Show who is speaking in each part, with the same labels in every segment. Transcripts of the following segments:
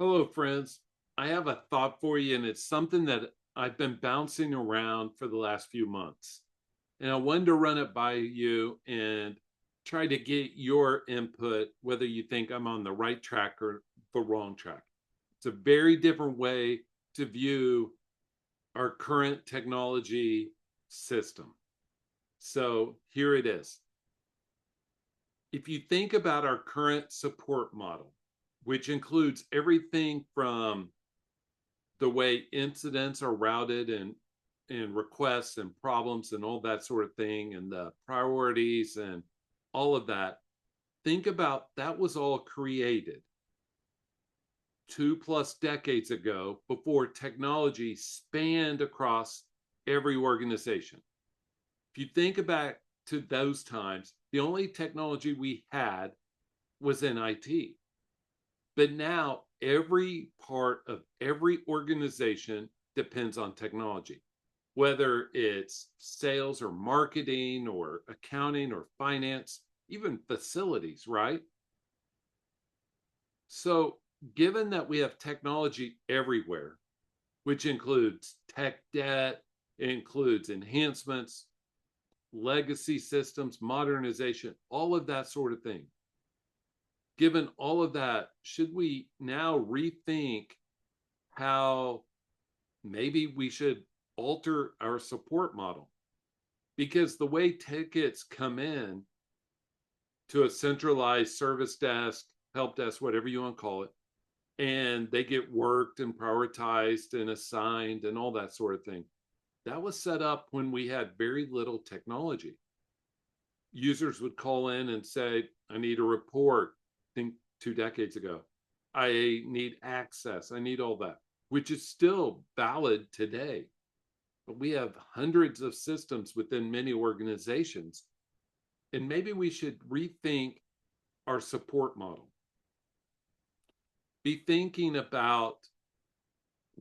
Speaker 1: Hello, friends. I have a thought for you, and it's something that I've been bouncing around for the last few months. And I wanted to run it by you and try to get your input, whether you think I'm on the right track or the wrong track. It's a very different way to view our current technology system. So here it is. If you think about our current support model, which includes everything from the way incidents are routed and requests and problems and all that sort of thing and the priorities and all of that, think about that was all created 2+ decades ago before technology spanned across every organization. If you think back to those times, the only technology we had was in IT. But now every part of every organization depends on technology, whether it's sales or marketing or accounting or finance, even facilities, right? So, given that we have technology everywhere, which includes tech debt, it includes enhancements, legacy systems, modernization, all of that sort of thing. Given all of that, should we now rethink how maybe we should alter our support model? Because the way tickets come in to a centralized service desk, help desk, whatever you want to call it, and they get worked and prioritized and assigned and all that sort of thing, that was set up when we had very little technology. Users would call in and say, I need a report. I think 2 decades ago, I need access, I need all that, which is still valid today. But we have hundreds of systems within many organizations. And maybe we should rethink our support model. Be thinking about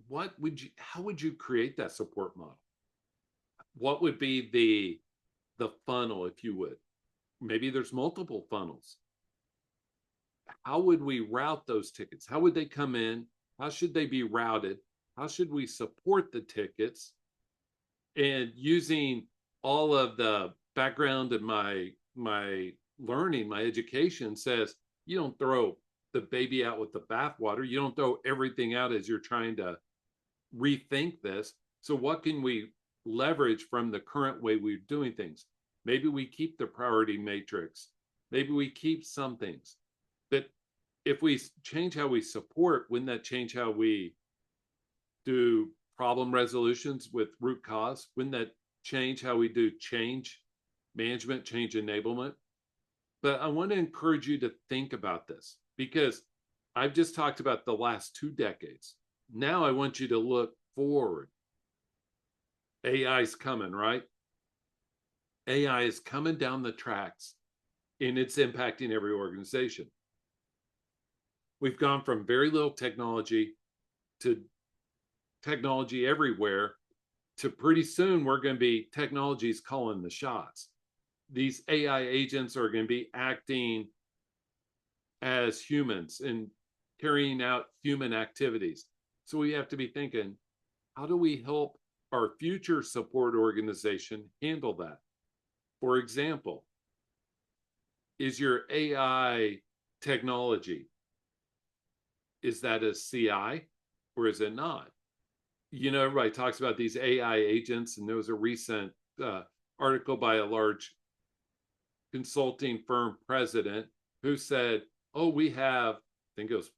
Speaker 1: how would you create that support model? What would be the funnel, if you would? Maybe there's multiple funnels. How would we route those tickets? How would they come in? How should they be routed? How should we support the tickets? And using all of the background in my learning, my education says you don't throw the baby out with the bathwater. You don't throw everything out as you're trying to rethink this. So what can we leverage from the current way we're doing things? Maybe we keep the priority matrix. Maybe we keep some things. But if we change how we support, wouldn't that change how we do problem resolutions with root cause? Wouldn't that change how we do change management, change enablement? But I want to encourage you to think about this because I've just talked about the last 2 decades. Now I want you to look forward. AI is coming, right? AI is coming down the tracks and it's impacting every organization. We've gone from very little technology to technology everywhere to pretty soon we're going to be technologies calling the shots. These AI agents are going to be acting as humans and carrying out human activities. So we have to be thinking, how do we help our future support organization handle that? For example, is your AI technology, is that a CI or is it not? You know, everybody talks about these AI agents, and there was a recent article by a large consulting firm president who said, oh, we have, I think it was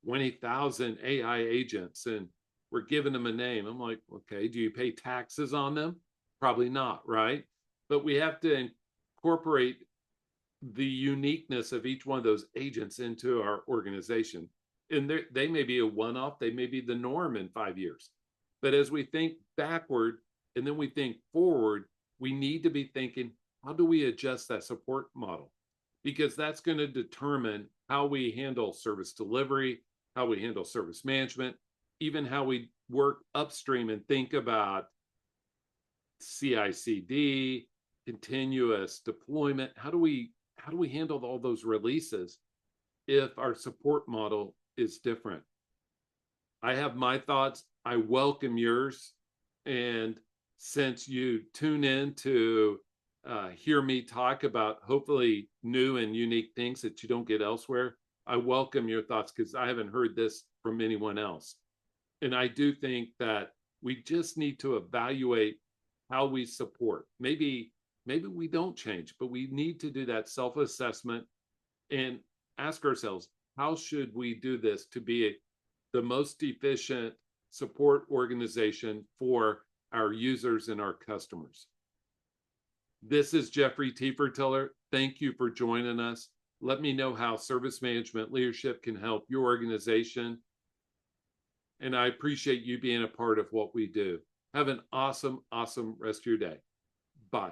Speaker 1: 20,000 AI agents, and we're giving them a name. I'm like, okay, do you pay taxes on them? Probably not, right? But we have to incorporate the uniqueness of each one of those agents into our organization. And they may be a one-off, they may be the norm in 5 years. But as we think backward and then we think forward, we need to be thinking, how do we adjust that support model? Because that's going to determine how we handle service delivery, how we handle service management, even how we work upstream and think about CI/CD, continuous deployment. How do we handle all those releases if our support model is different. I have my thoughts. I welcome yours. And since you tune in to hear me talk about hopefully new and unique things that you don't get elsewhere, I welcome your thoughts because I haven't heard this from anyone else. And I do think that we just need to evaluate how we support. Maybe we don't change, but we need to do that self-assessment and ask ourselves, how should we do this to be the most efficient support organization for our users and our customers? This is Jeffrey Tiefertiller. Thank you for joining us. Let me know how service management leadership can help your organization. And I appreciate you being a part of what we do. Have an awesome, awesome rest of your day. Bye.